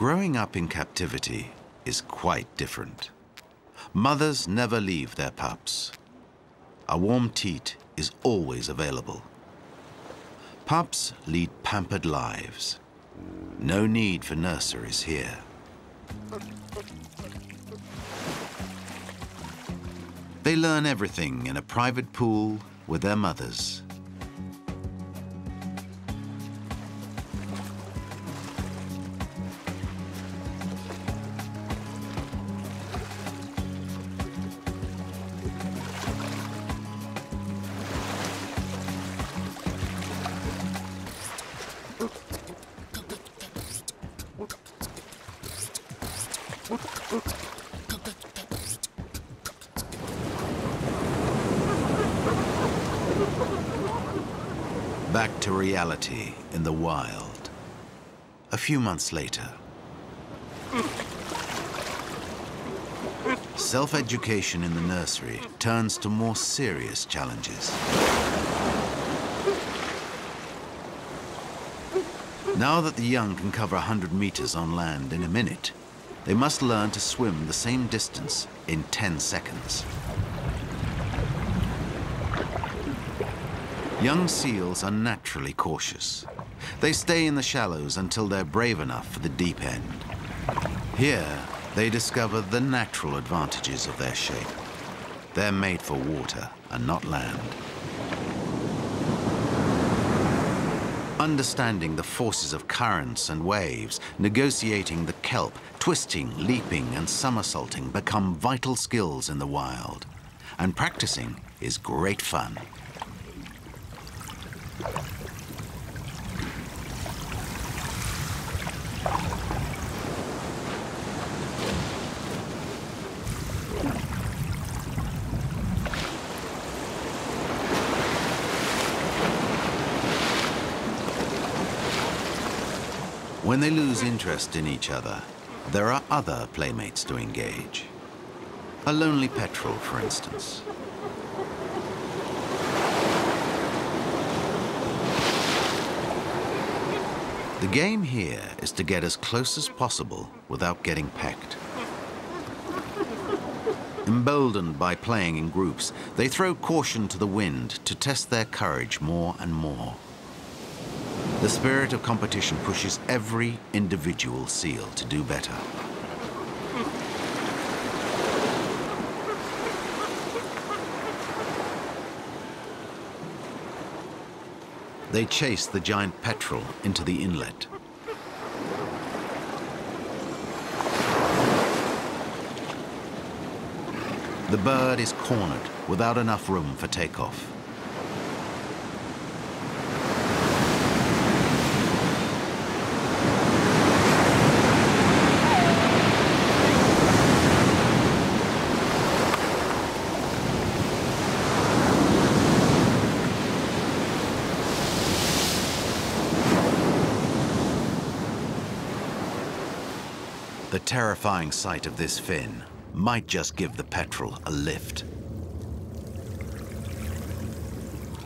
Growing up in captivity is quite different. Mothers never leave their pups. A warm teat is always available. Pups lead pampered lives. No need for nurseries here. They learn everything in a private pool with their mothers. Back to reality in the wild. A few months later. Self-education in the nursery turns to more serious challenges. Now that the young can cover 100 meters on land in a minute, they must learn to swim the same distance in 10 seconds. Young seals are naturally cautious. They stay in the shallows until they're brave enough for the deep end. Here, they discover the natural advantages of their shape. They're made for water and not land. Understanding the forces of currents and waves, negotiating the kelp, twisting, leaping, and somersaulting become vital skills in the wild. And practicing is great fun. When they lose interest in each other, there are other playmates to engage. A lonely petrel, for instance. The game here is to get as close as possible without getting pecked. Emboldened by playing in groups, they throw caution to the wind to test their courage more and more. The spirit of competition pushes every individual seal to do better. They chase the giant petrel into the inlet. The bird is cornered without enough room for takeoff. The terrifying sight of this fin might just give the petrel a lift.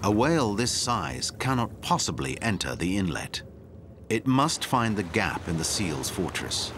A whale this size cannot possibly enter the inlet. It must find the gap in the seal's fortress.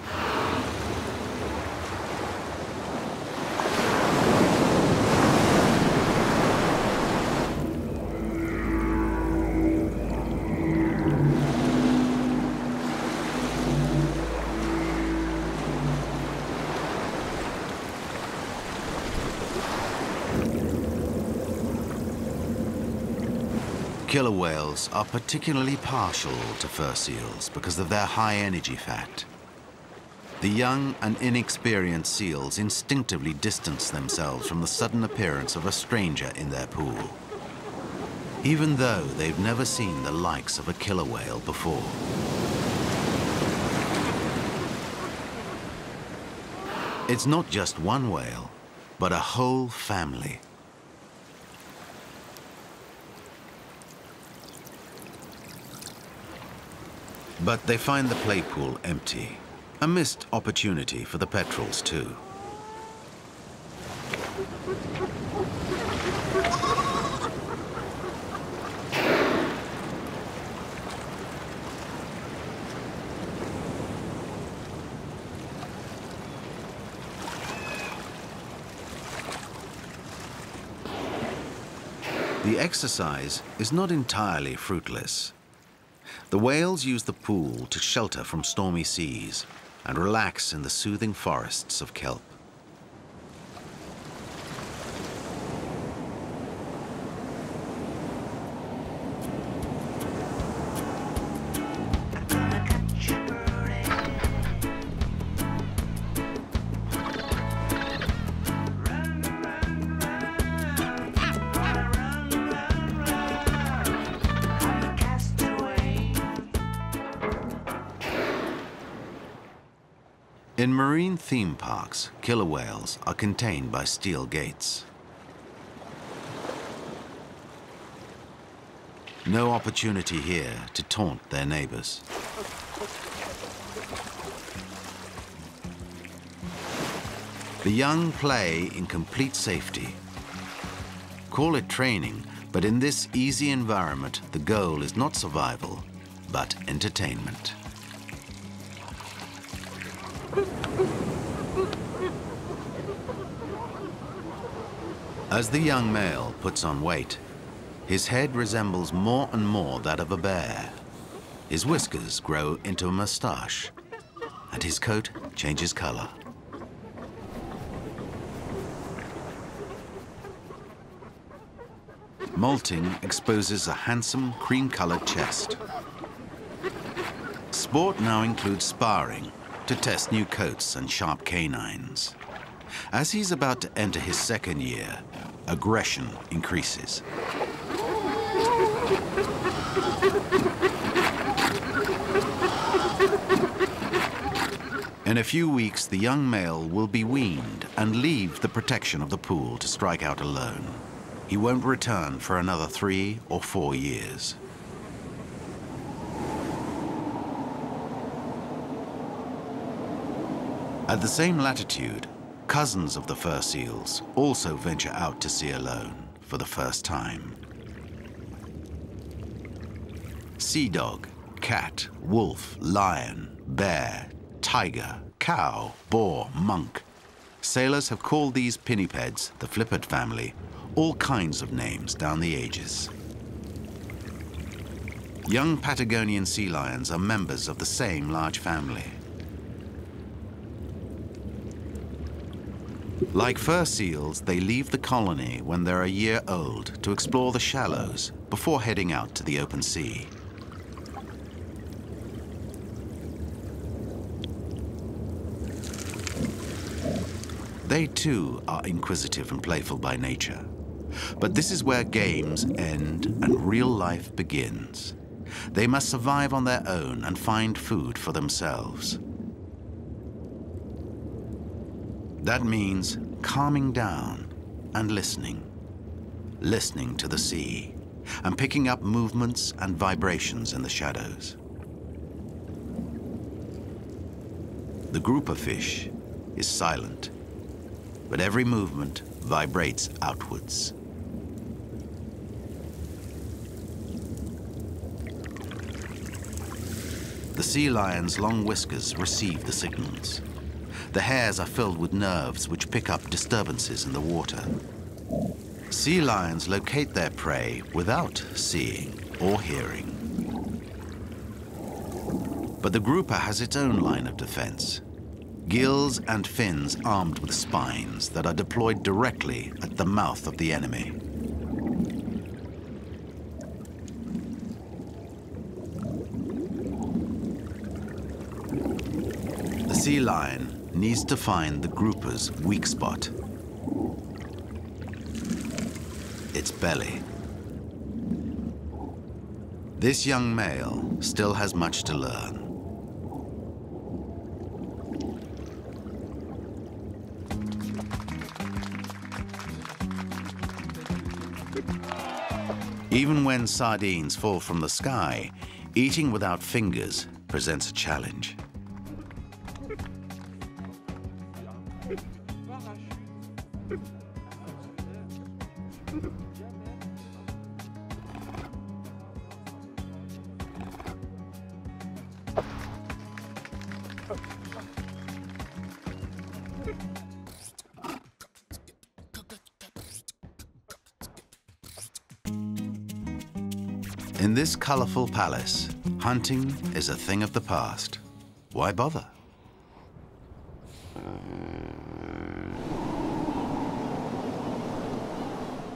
Killer whales are particularly partial to fur seals because of their high energy fat. The young and inexperienced seals instinctively distance themselves from the sudden appearance of a stranger in their pool, even though they've never seen the likes of a killer whale before. It's not just one whale, but a whole family. But they find the play pool empty. A missed opportunity for the petrels, too. The exercise is not entirely fruitless. The whales use the pool to shelter from stormy seas and relax in the soothing forests of kelp. In marine theme parks, killer whales are contained by steel gates. No opportunity here to taunt their neighbors. The young play in complete safety. Call it training, but in this easy environment, the goal is not survival, but entertainment. As the young male puts on weight, his head resembles more and more that of a bear. His whiskers grow into a moustache, and his coat changes color. Molting exposes a handsome cream-colored chest. Sport now includes sparring to test new coats and sharp canines. As he's about to enter his second year, aggression increases. In a few weeks, the young male will be weaned and leave the protection of the pool to strike out alone. He won't return for another 3 or 4 years. At the same latitude, cousins of the fur seals also venture out to sea alone for the first time. Sea dog, cat, wolf, lion, bear, tiger, cow, boar, monk. Sailors have called these pinnipeds, the flippard family, all kinds of names down the ages. Young Patagonian sea lions are members of the same large family. Like fur seals, they leave the colony when they're a year old to explore the shallows before heading out to the open sea. They too are inquisitive and playful by nature. But this is where games end and real life begins. They must survive on their own and find food for themselves. That means calming down and listening. Listening to the sea and picking up movements and vibrations in the shadows. The grouper fish is silent, but every movement vibrates outwards. The sea lion's long whiskers receive the signals. The hairs are filled with nerves which pick up disturbances in the water. Sea lions locate their prey without seeing or hearing. But the grouper has its own line of defense. Gills and fins armed with spines that are deployed directly at the mouth of the enemy. The sea lion needs to find the grouper's weak spot. Its belly. This young male still has much to learn. Even when sardines fall from the sky, eating without fingers presents a challenge. In this colorful palace, hunting is a thing of the past. Why bother?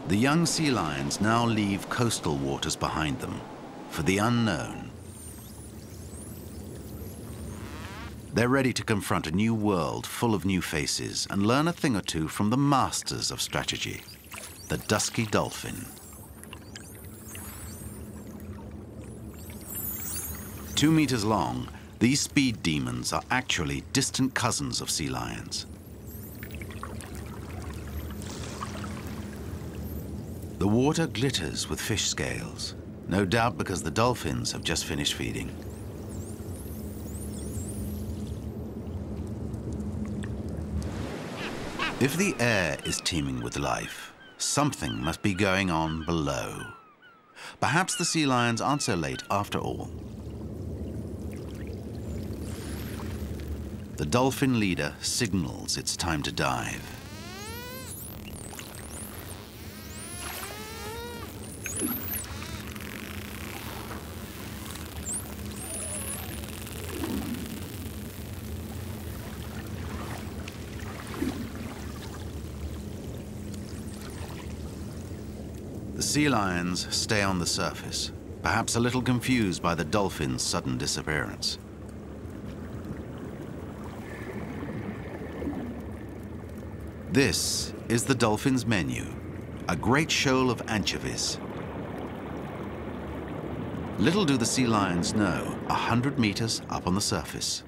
The young sea lions now leave coastal waters behind them for the unknown. They're ready to confront a new world full of new faces and learn a thing or two from the masters of strategy, the dusky dolphin. 2 meters long, these speed demons are actually distant cousins of sea lions. The water glitters with fish scales, no doubt because the dolphins have just finished feeding. If the air is teeming with life, something must be going on below. Perhaps the sea lions aren't so late after all. The dolphin leader signals it's time to dive. The sea lions stay on the surface, perhaps a little confused by the dolphin's sudden disappearance. This is the dolphin's menu, a great shoal of anchovies. Little do the sea lions know, 100 meters up on the surface.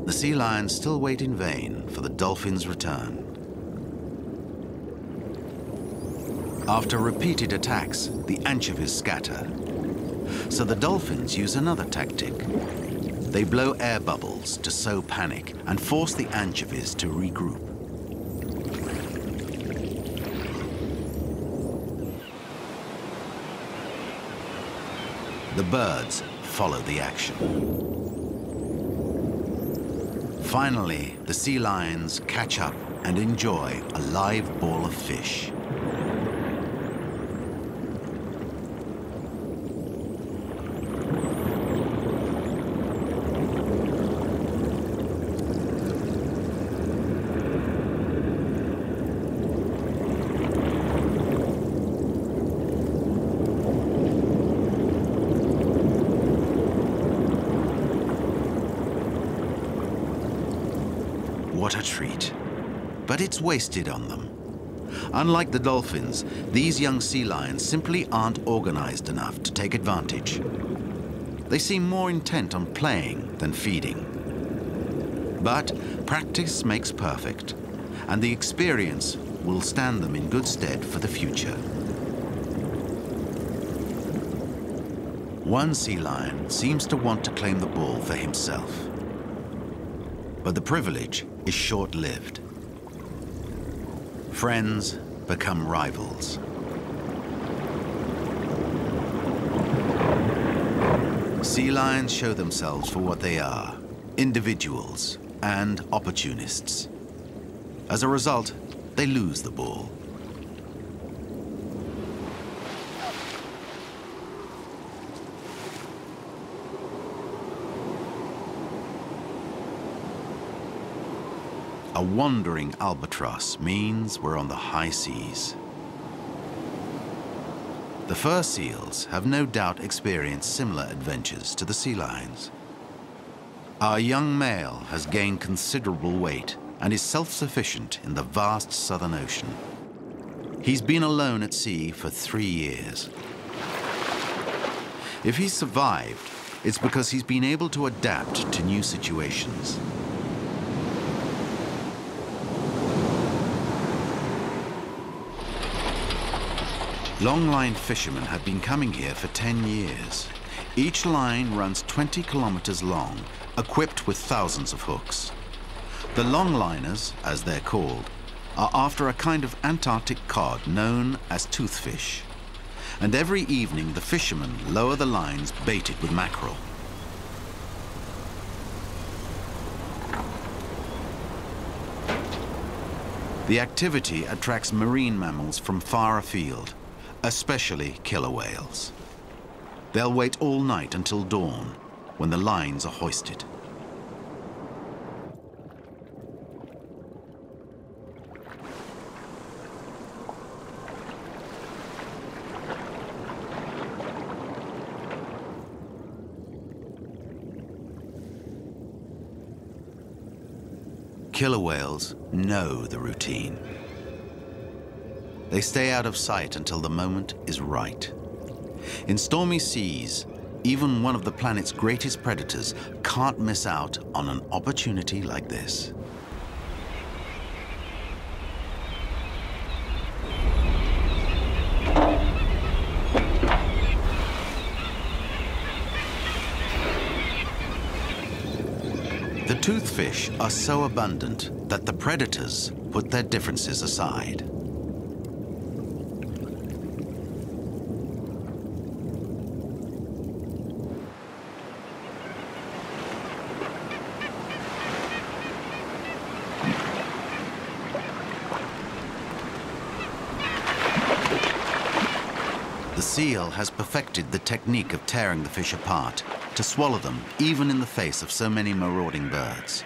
The sea lions still wait in vain for the dolphin's return. After repeated attacks, the anchovies scatter. So the dolphins use another tactic. They blow air bubbles to sow panic and force the anchovies to regroup. The birds follow the action. Finally, the sea lions catch up and enjoy a live ball of fish. What a treat. But it's wasted on them. Unlike the dolphins, these young sea lions simply aren't organized enough to take advantage. They seem more intent on playing than feeding. But practice makes perfect, and the experience will stand them in good stead for the future. One sea lion seems to want to claim the ball for himself. But the privilege is short-lived. Friends become rivals. Sea lions show themselves for what they are, individuals and opportunists. As a result, they lose the ball. wandering albatross means we're on the high seas. The fur seals have no doubt experienced similar adventures to the sea lions. Our young male has gained considerable weight and is self-sufficient in the vast Southern Ocean. He's been alone at sea for 3 years. If he's survived, it's because he's been able to adapt to new situations. Longline fishermen have been coming here for 10 years. Each line runs 20 kilometers long, equipped with thousands of hooks. The longliners, as they're called, are after a kind of Antarctic cod known as toothfish. And every evening the fishermen lower the lines baited with mackerel. The activity attracts marine mammals from far afield, especially killer whales. They'll wait all night until dawn, when the lines are hoisted. Killer whales know the routine. They stay out of sight until the moment is right. In stormy seas, even one of the planet's greatest predators can't miss out on an opportunity like this. The toothfish are so abundant that the predators put their differences aside. The seal has perfected the technique of tearing the fish apart to swallow them even in the face of so many marauding birds.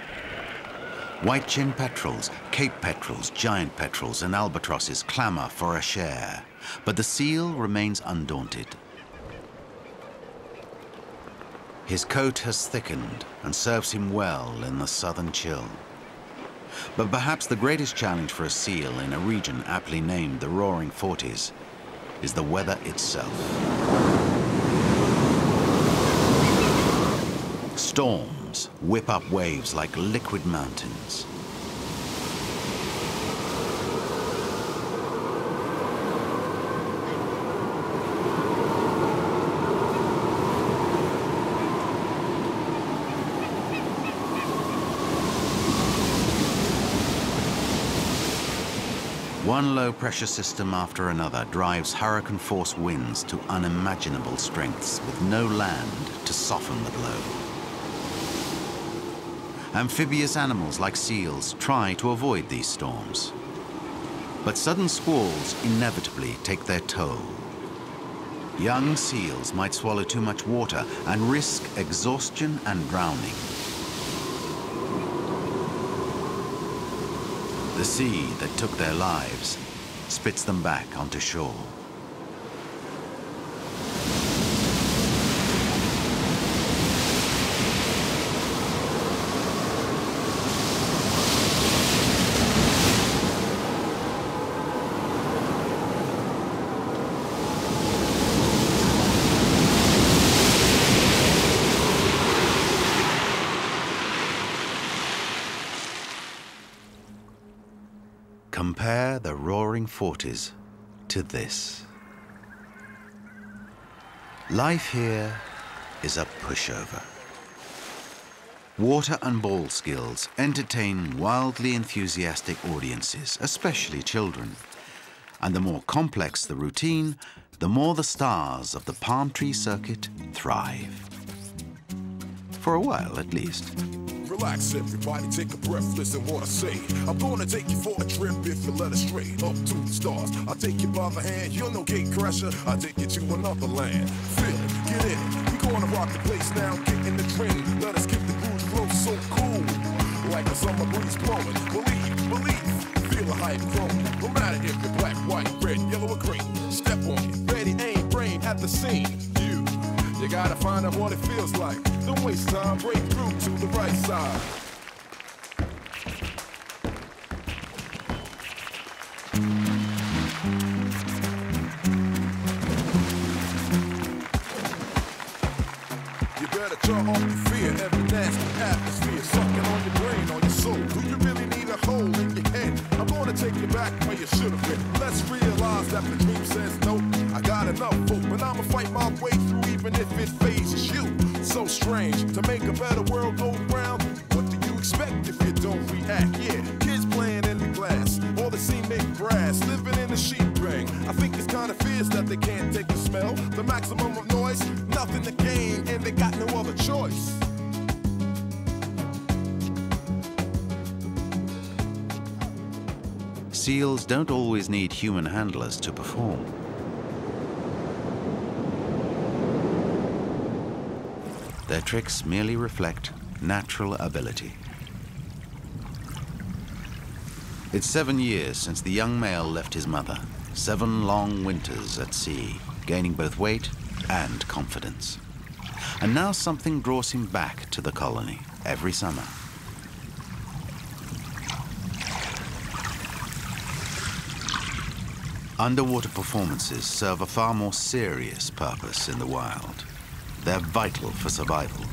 White-chinned petrels, Cape petrels, giant petrels, and albatrosses clamor for a share, but the seal remains undaunted. His coat has thickened and serves him well in the southern chill. But perhaps the greatest challenge for a seal in a region aptly named the Roaring Forties is the weather itself. Storms whip up waves like liquid mountains. One low-pressure system after another drives hurricane-force winds to unimaginable strengths with no land to soften the blow. Amphibious animals like seals try to avoid these storms. But sudden squalls inevitably take their toll. Young seals might swallow too much water and risk exhaustion and drowning. The sea that took their lives spits them back onto shore. Compare the Roaring Forties to this. Life here is a pushover. Water and ball skills entertain wildly enthusiastic audiences, especially children. And the more complex the routine, the more the stars of the palm tree circuit thrive. For a while, at least. Relax, everybody, take a breath, listen what I say. I'm gonna take you for a trip if you let us stray up to the stars. I'll take you by the hand, you're no gate crasher. I'll take you to another land. Feel it, get in it. We gonna rock the place now, get in the train. Let us keep the groove flow so cool, like a summer breeze blowing. Believe believe, feel the hype grow. No matter if you're black, white, red, yellow, or green. Step on it, ready, aim, brain at the scene. You gotta find out what it feels like. Don't waste time, break through to the right side. You better draw off the fear, every nasty atmosphere sucking on your brain, on your soul. Do you really need a hole in your head? I'm gonna take you back where you should have been. Let's realize that the dream says no. I got enough hope, but I'ma fight my way through even if it phases you. So strange, to make a better world go round. What do you expect if you don't react? Yeah, kids playing in the glass, or the cement grass, living in a sheep ring. I think it's kind of fierce that they can't take the smell. The maximum of noise, nothing to gain, and they got no other choice. Seals don't always need human handlers to perform. Their tricks merely reflect natural ability. It's 7 years since the young male left his mother. 7 long winters at sea, gaining both weight and confidence. And now something draws him back to the colony every summer. Underwater performances serve a far more serious purpose in the wild. They're vital for survival.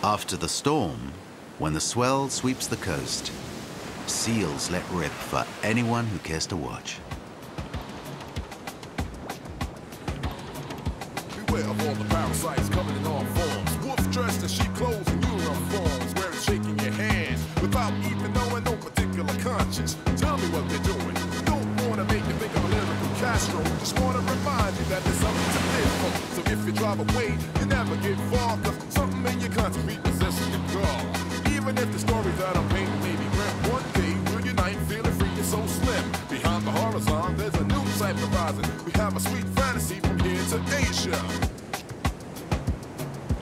After the storm, when the swell sweeps the coast, seals let rip for anyone who cares to watch. Beware of all the parasites coming in all forms. Wolf dressed in sheep clothes and uniforms, wearing shaking your hand without even knowing no particular conscience. Tell me what they're doing. Don't wanna make you think I'm a lyrical Castro. Just wanna remind you that there's something to live for. So if you drive away, you never get far, 'cause something in your conscience repossesses your car. Even if the stories that I'm painting may be grim, one day we'll unite, feeling free and so slim. Behind the horizon, there's a new type of rising. We have a sweet fantasy from here to Asia.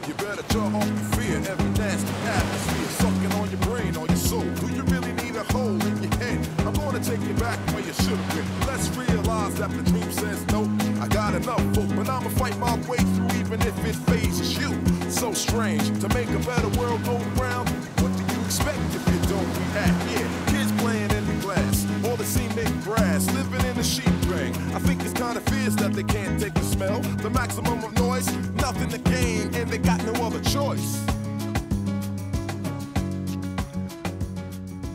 You better draw off the fear, every nasty atmosphere sucking on your brain, on your soul. Do you really need a hole in your head? I'm gonna take you back where you should have been. Let's realize that the dream says no. I got enough hope, but I'ma fight my way through even if it phases you. So strange, to make a better world go round. What do you expect if you don't react? Yeah, kids playing in the glass, or the cement grass, living in a sheep ring. I think it's kind of fierce that they can't take the smell. The maximum of noise, nothing to gain, and they got no other choice.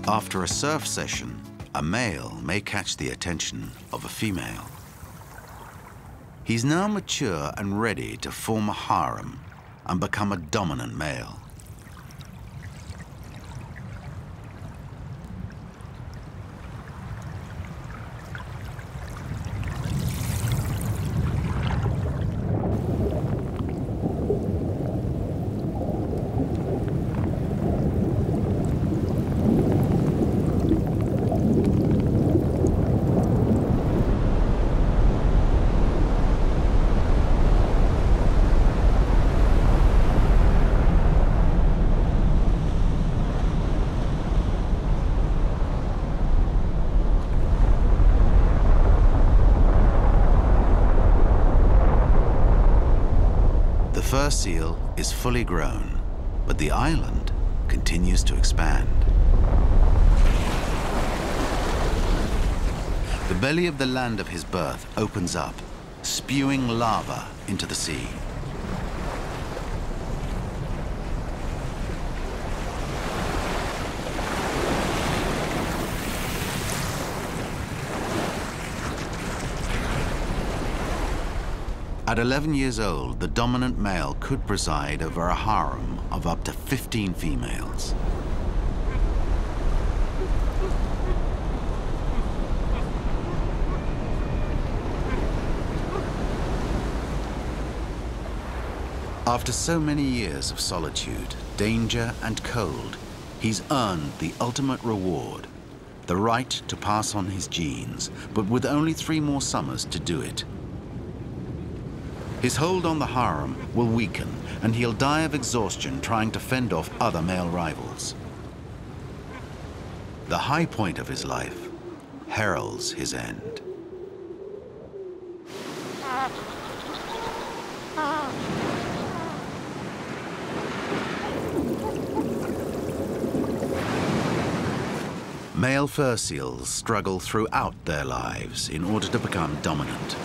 After a surf session, a male may catch the attention of a female. He's now mature and ready to form a harem and become a dominant male. The fur seal is fully grown, but the island continues to expand. The belly of the land of his birth opens up, spewing lava into the sea. At 11 years old, the dominant male could preside over a harem of up to 15 females. After so many years of solitude, danger, and cold, he's earned the ultimate reward, the right to pass on his genes, but with only 3 more summers to do it. His hold on the harem will weaken, and he'll die of exhaustion trying to fend off other male rivals. The high point of his life heralds his end. Male fur seals struggle throughout their lives in order to become dominant.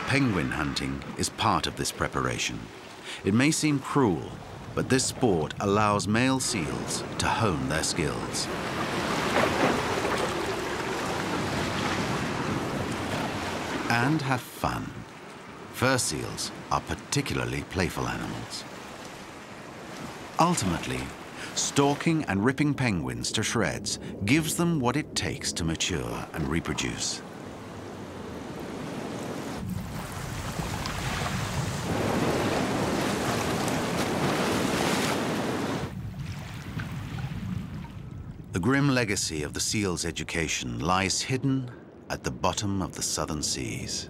Penguin hunting is part of this preparation. It may seem cruel, but this sport allows male seals to hone their skills. And have fun. Fur seals are particularly playful animals. Ultimately, stalking and ripping penguins to shreds gives them what it takes to mature and reproduce. The grim legacy of the seal's education lies hidden at the bottom of the southern seas.